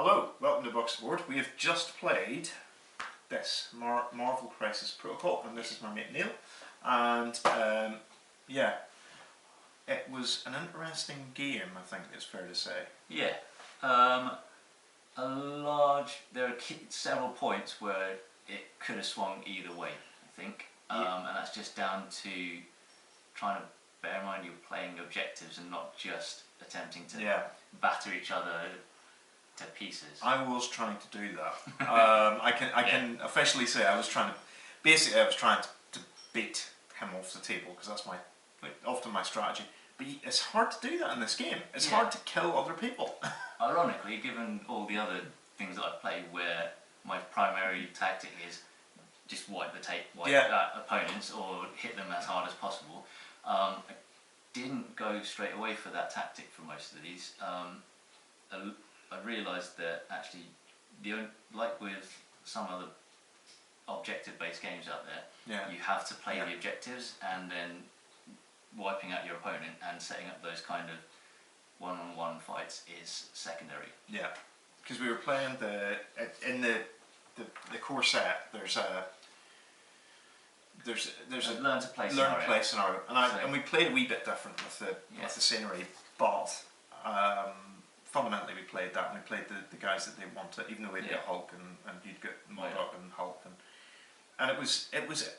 Hello, welcome to Box Board. We have just played this Marvel Crisis Protocol, and this is my mate Neil. And yeah, it was an interesting game, I think it's fair to say. Yeah, there are several points where it could have swung either way, I think, and that's just down to trying to bear in mind you're playing objectives and not just attempting to batter each other to pieces. I was trying to do that. I can officially say I was trying to beat him off the table, because that's often my strategy. But it's hard to do that in this game. It's hard to kill other people. Ironically, given all the other things that I play where my primary tactic is just wipe opponents or hit them as hard as possible, I didn't go straight away for that tactic for most of these. I realised that actually, like with some other objective-based games out there, you have to play the objectives and then wiping out your opponent and setting up those kind of one-on-one fights is secondary. Yeah, because we were playing in the core set. There's a learn to play scenario, and we played a wee bit different with the scenery, but fundamentally we played that, and we played the guys that they wanted, even though we'd get Hulk and you'd get Modok and Hulk, and it was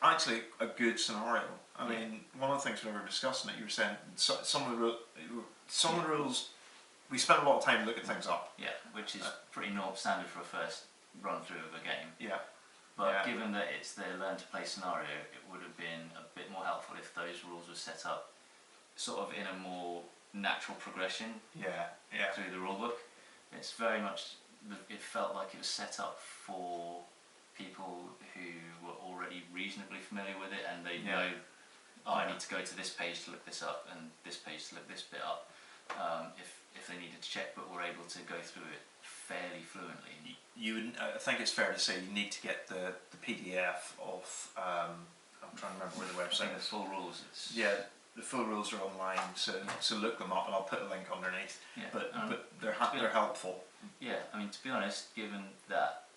actually a good scenario. I mean, one of the things when we were discussing it, you were saying some of the rules we spent a lot of time looking things up. Yeah, which is pretty standard for a first run through of a game. Yeah. But given that it's the learn to play scenario, it would have been a bit more helpful if those rules were set up sort of in a more natural progression through the rulebook. It's very much, it felt like it was set up for people who were already reasonably familiar with it, and they know, I need to go to this page to look this up and this page to look this bit up, if they needed to check, but were able to go through it fairly fluently. I think it's fair to say you need to get the PDF of, I'm trying to remember where the website is. The full rules. The full rules are online, so look them up, and I'll put a link underneath. Yeah. But they're helpful. Yeah, I mean, to be honest, given that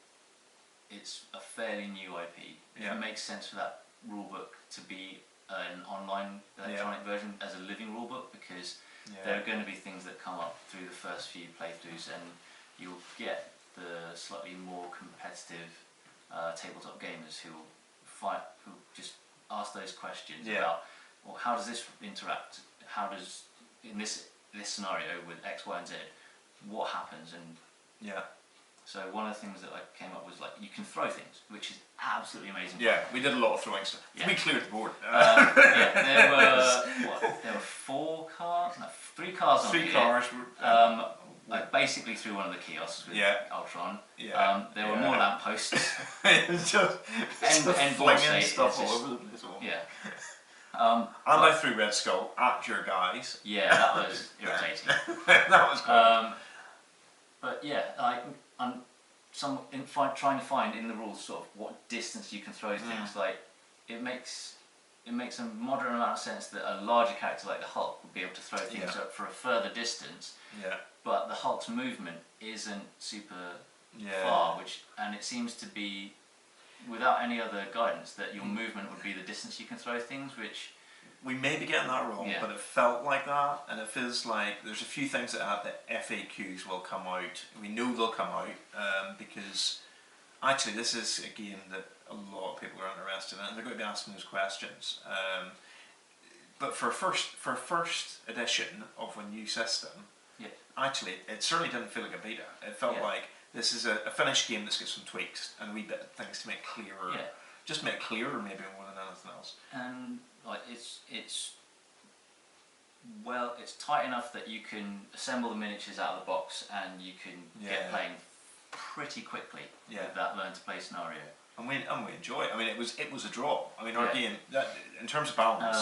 it's a fairly new IP, it makes sense for that rulebook to be an online electronic version as a living rulebook, because there are going to be things that come up through the first few playthroughs, and you'll get the slightly more competitive tabletop gamers who just ask those questions about, well, how does this interact? How does, in this scenario with X, Y, and Z, what happens? And so one of the things that I came up with was, like, you can throw things, which is absolutely amazing. Yeah, we did a lot of throwing stuff. We cleared the board. There were 4 cars, no, 3 cars on Three cars. I basically threw one of the kiosks with Ultron. There were more lampposts. It's just flinging stuff all over the place. And I threw Red Skull at your guys. Yeah, that was irritating. That was cool. But yeah, I'm trying to find in the rules sort of what distance you can throw things. Like, it makes a moderate amount of sense that a larger character like the Hulk would be able to throw things up for a further distance. But the Hulk's movement isn't super far, and it seems to be, without any other guidance, that your movement would be the distance you can throw things, which... We may be getting that wrong, but it felt like that, and it feels like there's a few things that FAQs will come out. We know they'll come out, because actually this is a game that a lot of people are interested in, and they're going to be asking those questions. But for a first edition of a new system, actually it certainly didn't feel like a beta. It felt like this is a finished game that's got some tweaks and a wee bit of things to make clearer. Just make clearer, maybe, more than anything else. And like it's tight enough that you can assemble the miniatures out of the box and you can get playing pretty quickly with that learn to play scenario. And we enjoy it. I mean, it was a draw. I mean, our game, in terms of balance.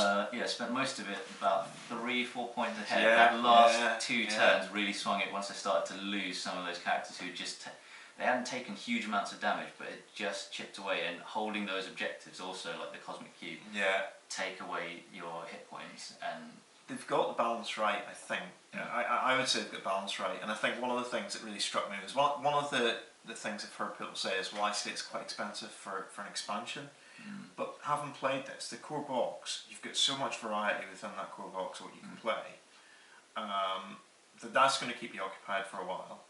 Spent most of it about 3-4 points ahead. That last 2 turns really swung it once I started to lose some of those characters who just they hadn't taken huge amounts of damage, but it just chipped away. And holding those objectives, also like the Cosmic Cube, take away your hit points, and they've got the balance right, I think. I would say they've got the balance right, and I think one of the things that really struck me was one of the things I've heard people say is, well, I say it's quite expensive for an expansion, but having played this, the core box, you've got so much variety within that core box of what you can play, that's going to keep you occupied for a while.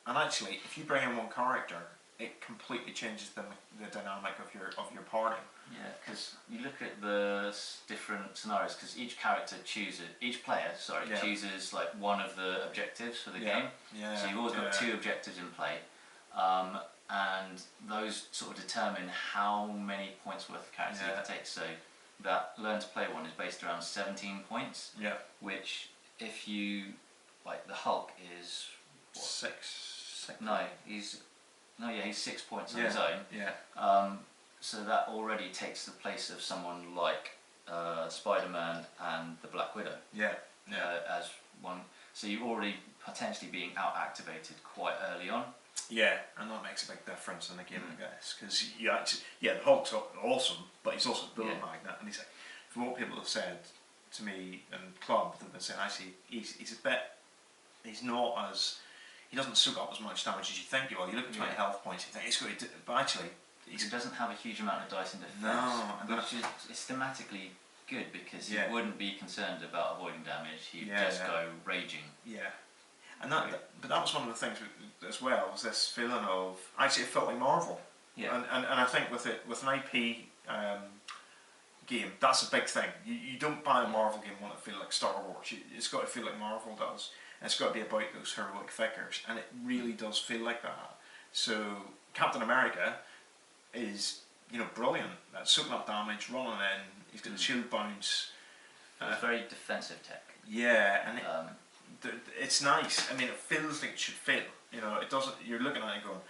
And actually, if you bring in one character, it completely changes the dynamic of your party. Yeah, because you look at the different scenarios, because each player chooses like one of the objectives for the game. Yeah. So you've always got two objectives in play, and those sort of determine how many points worth of characters you can take. So that learn to play one is based around 17 points. Yeah. Which, if you like, the Hulk is what? Six. No, he's 6 points on his own. Yeah. So that already takes the place of someone like Spider-Man and the Black Widow. Yeah. As one, so you're already potentially being out-activated quite early on. Yeah, and that makes a big difference in the game, I guess, because the Hulk's awesome, but he's also a bullet magnet, and he's like, from what people have said to me in club, they've been saying actually he's not as, he doesn't soak up as much damage as you think he will. You look at 20 health points, you think he's going to do, but actually he doesn't have a huge amount of dice in defense. No, which is thematically good, because he wouldn't be concerned about avoiding damage. He'd just go raging. Yeah, and but that was one of the things as well, was this feeling of, actually it felt like Marvel. Yeah, and I think with an IP game, that's a big thing. You don't buy a Marvel game and want it to feel like Star Wars. It's got to feel like Marvel does. And it's got to be about those heroic figures, and it really does feel like that. So Captain America is, brilliant. That's soaking up damage, running in. He's got the shield bounce. It's very defensive tech. Yeah, and it's nice. I mean, it feels like it should feel. It doesn't. You're looking at it going,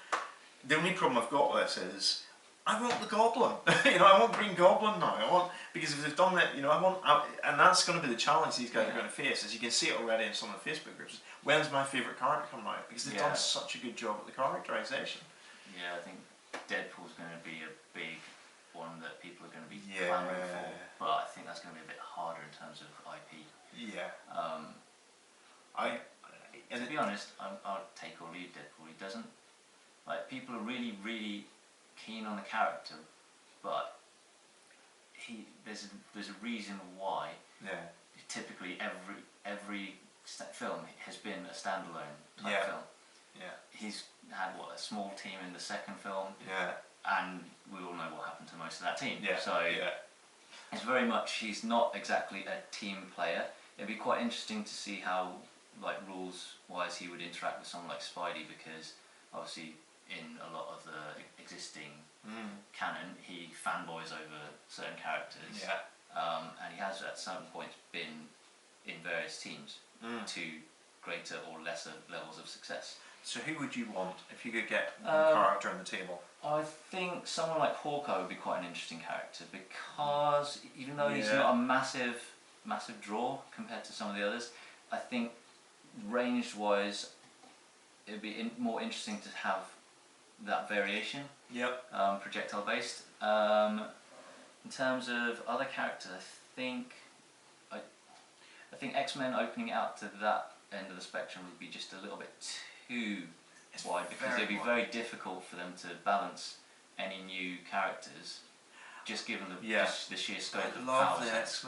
the only problem I've got with this is, I want the Goblin. I want Green Goblin now. Because if they've done that, and that's going to be the challenge these guys are going to face. As you can see it already in some of the Facebook groups. When's my favourite character coming out? Because they've done such a good job at the characterisation. Yeah, I think Deadpool's going to be a big one that people are going to be clamouring for. But I think that's going to be a bit harder in terms of IP. Yeah. To be honest, I'll take or leave Deadpool. He doesn't, like, people are really, really keen on the character, but there's a reason why. Yeah. Typically, every film has been a standalone type film. Yeah. He's had a small team in the second film. Yeah. And we all know what happened to most of that team. Yeah. So it's very much, he's not exactly a team player. It'd be quite interesting to see how, like, rules-wise, he would interact with someone like Spidey, because obviously in a lot of the existing canon, he fanboys over certain characters. Yeah. And he has at certain points been in various teams to greater or lesser levels of success. So who would you want if you could get one character on the table? I think someone like Hawkeye would be quite an interesting character, because even though he's not a massive draw compared to some of the others, I think ranged-wise it would be more interesting to have that variation. Yep. Projectile-based. In terms of other characters, I think X-Men opening it out to that end of the spectrum would be just a little bit too wide, because it'd be very difficult for them to balance any new characters, just given the sheer scope of the power sets.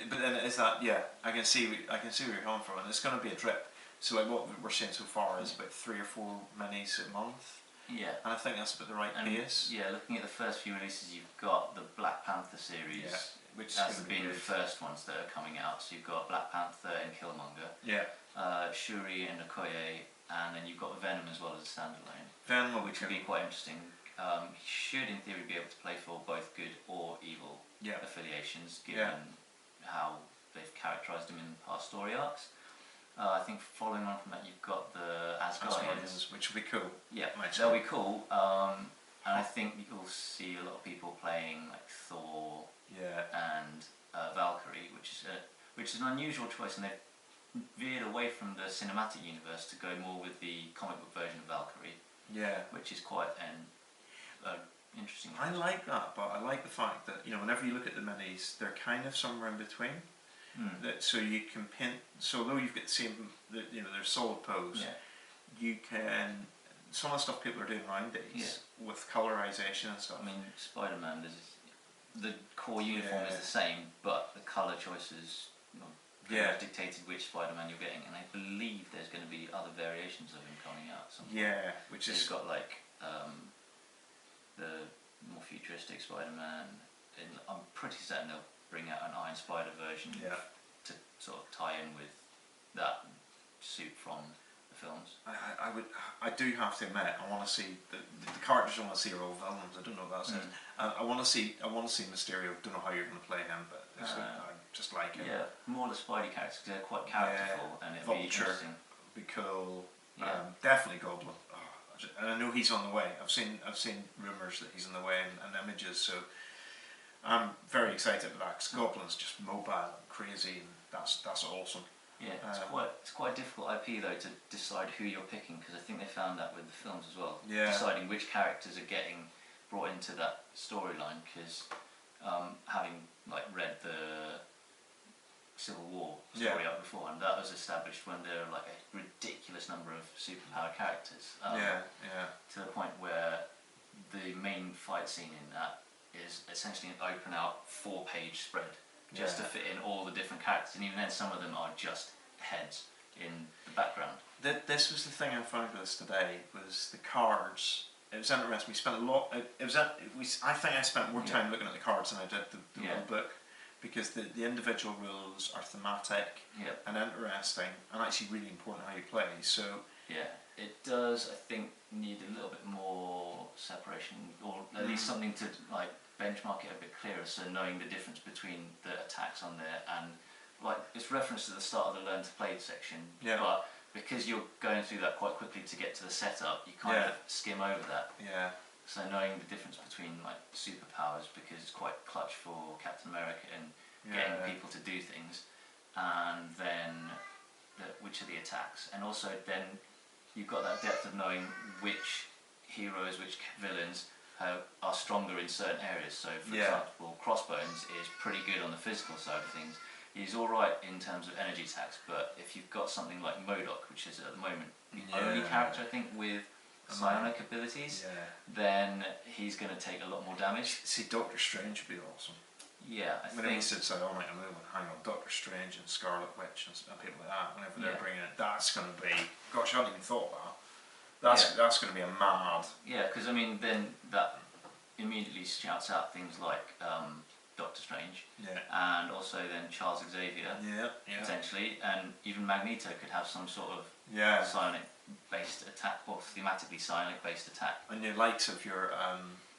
But then is that, I can see where you're coming from, and it's going to be a drip. So like what we're seeing so far is about 3 or 4 minis a month. Yeah. And I think that's about the right pace. Yeah, looking at the first few releases, you've got the Black Panther series, which has been the first ones that are coming out. So you've got Black Panther and Killmonger. Yeah. Shuri and Okoye, and then you've got Venom as well as a standalone. Venom, which would be quite interesting. He should, in theory, be able to play for both good or evil affiliations, given how they've characterised him in past story arcs. I think following on from that, you've got the Asgardians, which will be cool. Yeah, they'll be cool. And I think you'll see a lot of people playing like Thor and Valkyrie, which is an unusual choice, and they've veered away from the cinematic universe to go more with the comic book version of Valkyrie. Yeah, which is quite an interesting choice. I like that, but I like the fact that whenever you look at the minis, they're kind of somewhere in between. So you can pin. So although you've got the same, there's solid pose. Yeah. You can. Some of the stuff people are doing nowadays with colorization and stuff. I mean, Spider-Man, the core uniform is the same, but the color choices dictated which Spider-Man you're getting, and I believe there's going to be other variations of him coming out. Yeah, which is... He's got like the more futuristic Spider-Man, and I'm pretty certain they'll bring out an Iron Spider version to sort of tie in with that suit from the films. I do have to admit, I want to see the characters I want to see are all villains. I don't know what that says. I want to see Mysterio. Don't know how you're going to play him, but I just like him. Yeah, more the Spidey characters because they're quite characterful, and it'd be interesting. Be cool. Definitely Goblin. And I know he's on the way. I've seen rumours that he's on the way and images. So I'm very excited about that. Because Goblin's just mobile and crazy, and that's awesome. Yeah, it's quite a difficult IP though to decide who you're picking, because I think they found that with the films as well. Yeah. Deciding which characters are getting brought into that storyline, because having like read the Civil War story up before, and that was established when there were like a ridiculous number of superpowered characters. To the point where the main fight scene in that is essentially an open out 4-page spread just to fit in all the different characters, and even then some of them are just heads in the background. This was the thing I found with this today, was the cards. It was interesting. We spent a lot. I think I spent more time looking at the cards than I did the rule book, because the individual rules are thematic and interesting, and actually really important how you play. So it does, I think, need a little bit more separation, or at least something to like benchmark it a bit clearer, so knowing the difference between the attacks on there, and like it's referenced at the start of the learn to play section, but because you're going through that quite quickly to get to the setup, you kind of skim over that. So knowing the difference between like superpowers, because it's quite clutch for Captain America and getting people to do things, and then which are the attacks, and also then you've got that depth of knowing which heroes, which villains are stronger in certain areas. So for example, Crossbones is pretty good on the physical side of things. He's alright in terms of energy attacks, but if you've got something like MODOK, which is at the moment the only character I think with psionic abilities, then he's going to take a lot more damage. See, Doctor Strange would be awesome. Yeah, I think... When he said psionic, I'm moving, hang on, Doctor Strange and Scarlet Witch and people like that, whenever they're bringing it, that's going to be... Gosh, I hadn't even thought about that. That's going to be a mad... Yeah, because I mean, then that immediately shouts out things like Doctor Strange, and also then Charles Xavier, potentially, and even Magneto could have some sort of psionic-based attack, or thematically psionic-based attack. And your likes of your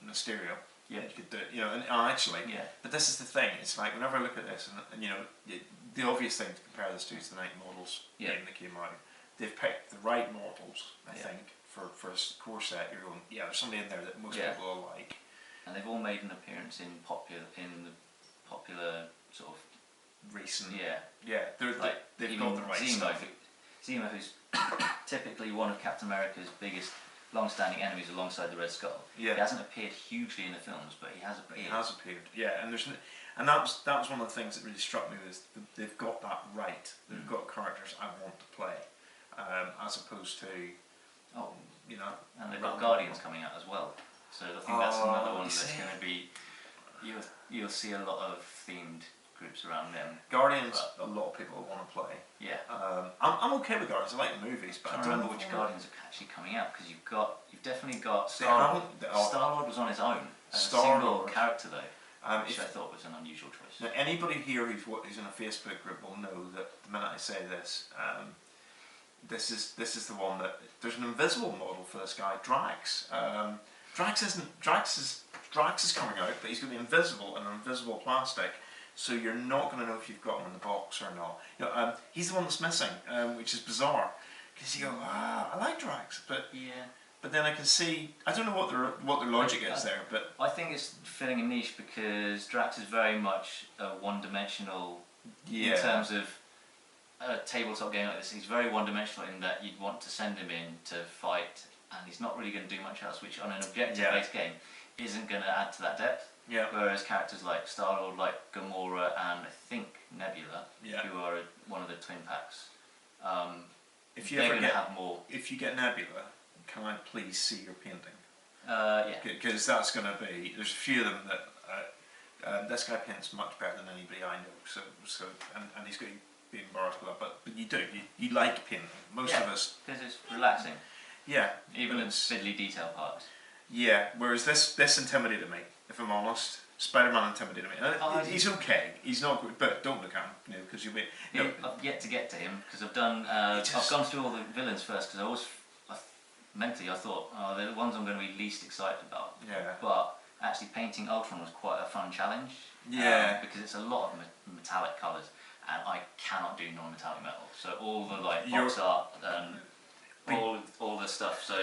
Mysterio, you could do, and actually, but this is the thing, it's like, whenever I look at this, and the obvious thing to compare this to is the Night Models game that came out. They've picked the right models, I think, for a core set. You're going, there's somebody in there that most people will like. And they've all made an appearance in the popular sort of recent. They've got the right stuff. Zemo, who's typically one of Captain America's biggest long-standing enemies alongside the Red Skull. He hasn't appeared hugely in the films, but he has appeared. He has appeared. And that was one of the things that really struck me, was they've got that right. They've got characters I want to play, as opposed to and they've got Guardians coming out as well. So I think that's another one that's going to be, you'll see a lot of themed groups around them. Guardians, a lot of people want to play. I'm okay with Guardians. I like the movies, but I don't remember which Guardians are actually coming out, because you've definitely got Star-Lord. Star-Lord was on his own as a single character though, which I thought was an unusual choice. Now, anybody here who's in a Facebook group will know that the minute I say this, this is the one that there's an invisible model for this guy, Drax. Drax is coming out, but he's going to be invisible in an invisible plastic, so you're not going to know if you've got him in the box or not. He's the one that's missing, which is bizarre, because you go, I like Drax, but then I can see, I don't know what their logic is there, but I think it's filling a niche, because Drax is very much one-dimensional in terms of a tabletop game like this. He's very one-dimensional in that you'd want to send him in to fight, and he's not really going to do much else, which on an objective-based game isn't going to add to that depth. Yeah. Whereas characters like Star-Lord, like Gamora, and I think Nebula, who are one of the twin packs, if you they're ever going to get have more. If you get Nebula, can I please see your painting? Yeah. Because that's going to be. There's a few of them that this guy paints much better than anybody I know. So and he's going to be embarrassed with that. But you like painting. Most of us. Because it's relaxing. Yeah. Even in fiddly detail parts. Yeah. Whereas this intimidated me. If I'm honest, Spider-Man intimidated me. He's okay. He's not good, but don't look at him, because you'll be. I've yet to get to him because I've done. I've gone through all the villains first because mentally I thought, they're the ones I'm going to be least excited about. Yeah. But actually painting Ultron was quite a fun challenge. Yeah. Because it's a lot of metallic colours, and I cannot do non-metallic metal. So all the box art and all the stuff. So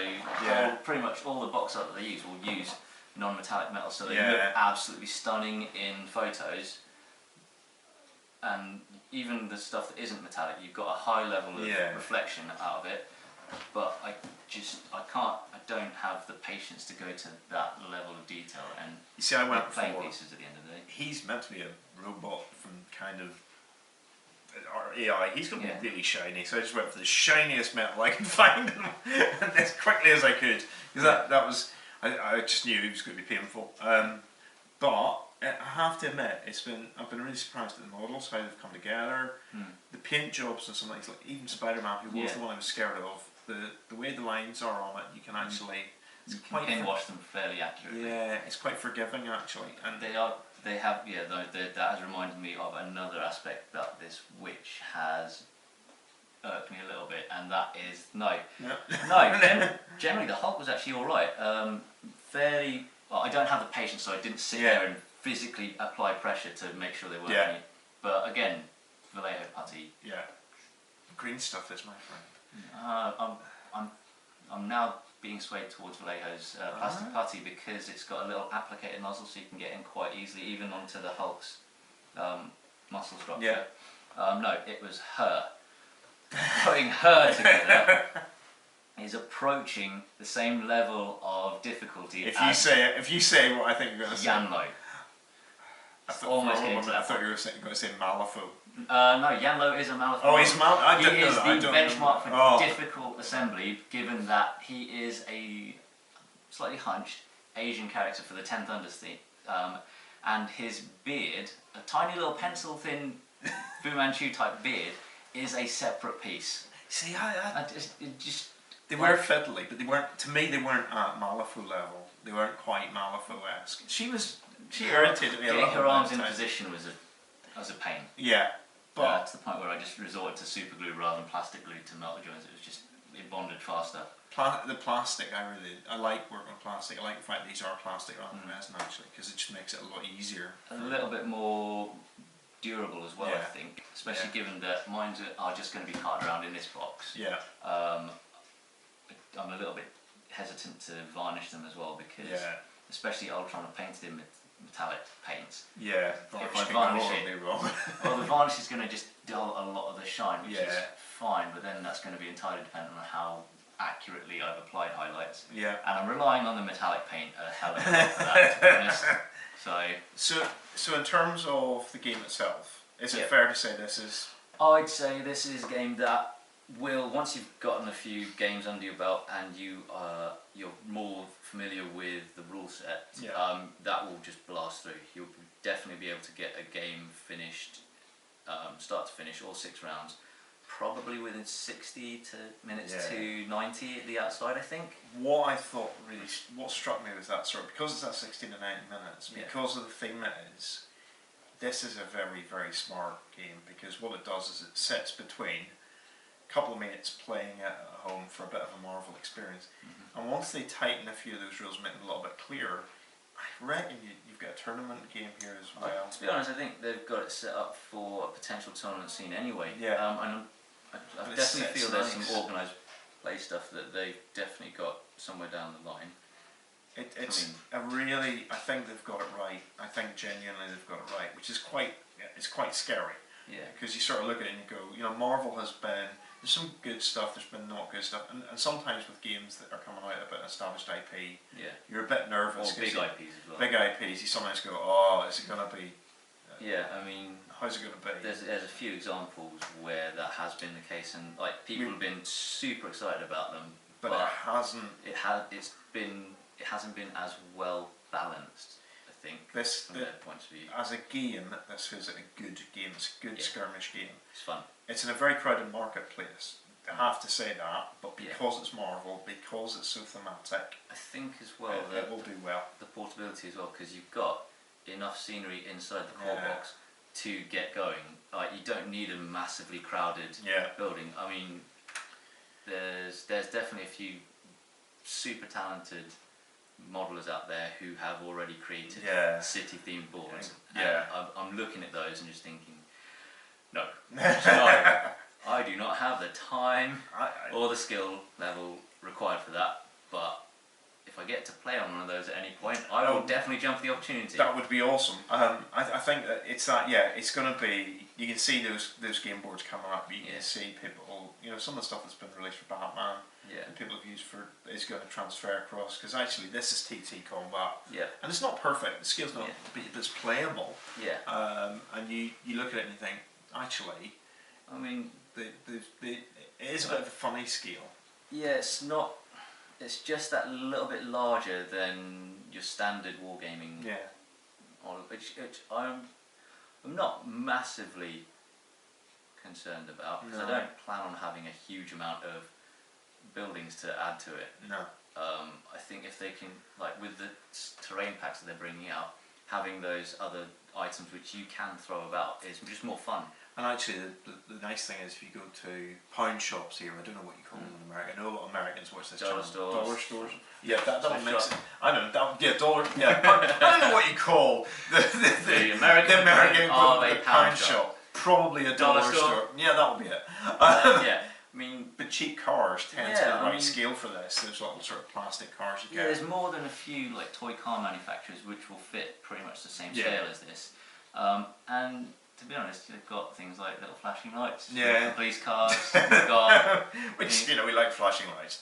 pretty much all the box art that they use will use non-metallic metal, so they look absolutely stunning in photos. And even the stuff that isn't metallic, you've got a high level of reflection out of it. But I don't have the patience to go to that level of detail. And you see, I went playing for pieces at the end of the day. He's meant to be a robot from kind of or AI. He's going to be really shiny, so I just went for the shiniest metal I could find, and as quickly as I could, because that was. I just knew it was going to be painful. But I have to admit, I've been really surprised at the models, how they've come together, the paint jobs and some things, like even Spider-Man, who was the one I was scared of, the way the lines are on it, you can actually pin wash them fairly accurately. Yeah, it's quite forgiving actually, and that has reminded me of another aspect that this witch has irked me a little bit, and that is generally the Hulk was actually alright. Fairly. Well, I don't have the patience, so I didn't sit there and physically apply pressure to make sure they weren't any. But again, Vallejo putty. Yeah. Green stuff is my friend. I'm now being swayed towards Vallejo's plastic putty because it's got a little applicator nozzle, so you can get in quite easily, even onto the Hulk's muscle structure. No, it was her. Putting her together is approaching the same level of difficulty. If you say what I think you're going to say. Yanlo. I thought you were going to say Malifaux. No, Yanlo is a Malifaux. Oh, he's Malifaux. He is the benchmark for difficult assembly, given that he is a slightly hunched Asian character for the 10 Thunders theme, and his beard, a tiny little pencil-thin Fu Manchu type beard, is a separate piece. See, they were fiddly, but they weren't. To me, they weren't at Malifaux level. They weren't quite Malifaux-esque. She irritated me a little bit. Getting her arms in position was a pain. Yeah, but to the point where I just resorted to super glue rather than plastic glue to melt the joints. It bonded faster. The plastic, I like working with plastic. I like the fact that these are plastic rather than resin actually, because it just makes it a lot easier. A little bit more durable as well, I think, especially given that mine are just going to be carted around in this box. Yeah. I'm a little bit hesitant to varnish them as well because, especially Ultron, I've painted in metallic paints. Yeah. If I varnish it, well, the varnish is going to just dull a lot of the shine, which is fine, but then that's going to be entirely dependent on how accurately I've applied highlights. Yeah. And I'm relying on the metallic paint a hell of a lot for that, to be honest. So in terms of the game itself, is it fair to say this is? I'd say this is a game that will, once you've gotten a few games under your belt and you're more familiar with the rule set, that will just blast through. You'll definitely be able to get a game finished, start to finish, all 6 rounds, probably within 60 minutes to 90 at the outside, I think. What struck me was that because it's at 60 to 90 minutes, because of the theme it is, this is a very, very smart game, because what it does is it sits between a couple of minutes playing it at home for a bit of a Marvel experience, and once they tighten a few of those rules, make them a little bit clearer, I reckon you've got a tournament game here as well. To be honest, I think they've got it set up for a potential tournament scene anyway. Yeah. And I definitely feel there's some organised play stuff that they've definitely got somewhere down the line. I think they've got it right. I think genuinely they've got it right, which is quite scary. Yeah. Because you sort of look at it and you go, Marvel has been there's some good stuff, there's been not good stuff, and sometimes with games that are coming out of an established IP, you're a bit nervous. Or big IPs as well. Big IPs, you sometimes go, oh, is it going to be... Yeah, I mean... How's it going to be? There's a few examples where that has been the case, and like people have been super excited about them, but it hasn't... It hasn't been as well balanced, I think, from their points of view. As a game, this is a good game. It's a good skirmish game. It's fun. It's in a very crowded marketplace. I have to say that, but because it's Marvel, because it's so thematic, I think as well it will do well. The portability as well, because you've got enough scenery inside the core box to get going. Like, you don't need a massively crowded building. I mean, there's definitely a few super talented modelers out there who have already created city themed boards. I'm looking at those and just thinking, no, I do not have the time or the skill level required for that, but if I get to play on one of those at any point, I will definitely jump for the opportunity. That would be awesome. I think that it's that, it's going to be, you can see those game boards coming up, you can see people, some of the stuff that's been released for Batman, and people have used is going to transfer across, because actually this is TT Combat, and it's not perfect, the scale's not, but it's playable, and you look at it and you think, actually, I mean, it is a bit of a funny scale. Yeah, it's not. It's just that little bit larger than your standard wargaming. Which I'm not massively concerned about, because I don't plan on having a huge amount of buildings to add to it. No. I think if they can, like with the terrain packs that they're bringing out, having those other items which you can throw about is just more fun. And actually, the nice thing is, if you go to pound shops here, I don't know what you call them in America. I know a lot of Americans watch this channel. Dollar stores. Yeah, that makes it. I don't know. Dollar. Yeah, I don't know what you call the American pound shop. Probably a dollar store. Yeah, that'll be it. I mean, but cheap cars tend to be the right scale for this. Those little sort of plastic cars you get. There's more than a few like toy car manufacturers which will fit pretty much the same scale as this, and to be honest, you've got things like little flashing lights, police cars, which we like flashing lights.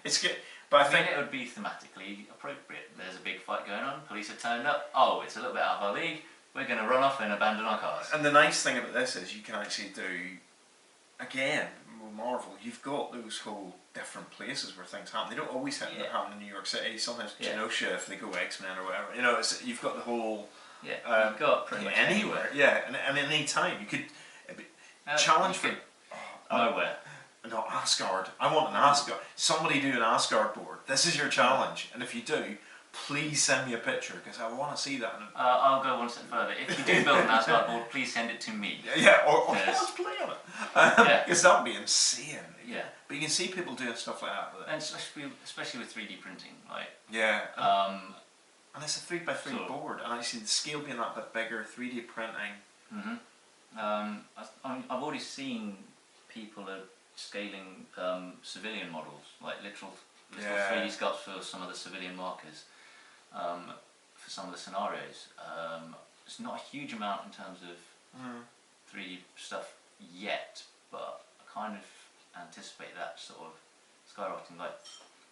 It's good, but I think it would be thematically appropriate. There's a big fight going on, police are turned up, oh, it's a little bit out of our league, we're going to run off and abandon our cars. And the nice thing about this is you can actually do, again, with Marvel, you've got those whole different places where things happen. They don't always happen in New York City, sometimes Genosha if they go X-Men or whatever. You've got the whole... you've got pretty much anywhere. And at any time you could challenge for nowhere. No, Asgard. I want an Asgard. Somebody do an Asgard board. This is your challenge, and if you do, please send me a picture because I want to see that. I'll go one step further. If you do build an Asgard board, please send it to me. Or let's play on it. Because that would be insane. But you can see people doing stuff like that. And especially with 3D printing, like and it's a 3x3 board, and actually the scale being that bit bigger, 3D printing. I've already seen people are scaling civilian models, like literal 3D sculpts for some of the civilian markers, for some of the scenarios. It's not a huge amount in terms of 3D stuff yet, but I kind of anticipate that sort of skyrocketing. Like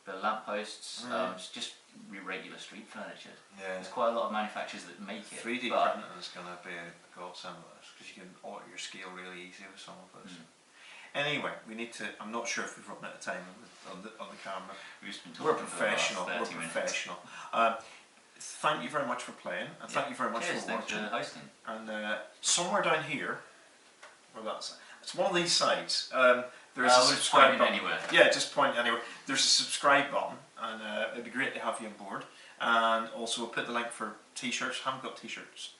the lampposts, it's just regular street furniture. There's quite a lot of manufacturers that make it. 3D printing is going to be a godsend with this because you can alter your scale really easy with some of this. Anyway, we need to. I'm not sure if we've run out of time on the camera. We're professional. We're professional. Thank you very much for playing, and thank you very much for watching. For hosting. And somewhere down here, it's one of these sides. There's a subscribe button. Anywhere. Yeah, just point anywhere. There's a subscribe button, and it'd be great to have you on board. And also, we'll put the link for t-shirts. Haven't got t-shirts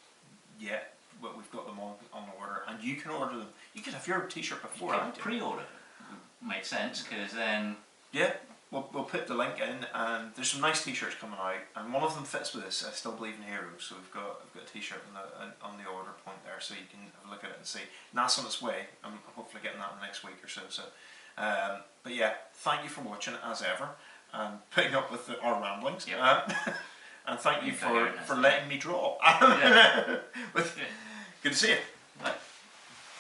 yet, but we've got them on order, and you can order them. You could have your t-shirt before. You can pre-order. Makes sense because then. We'll put the link in, and there's some nice t-shirts coming out, and one of them fits with this. I still believe in heroes, so we've got a t-shirt on the order point there, so you can have a look at it and see. And that's on its way. I'm hopefully getting that in the next week or so. But yeah, thank you for watching as ever, and putting up with our ramblings. And thank you for letting me draw. Good to see you. Bye.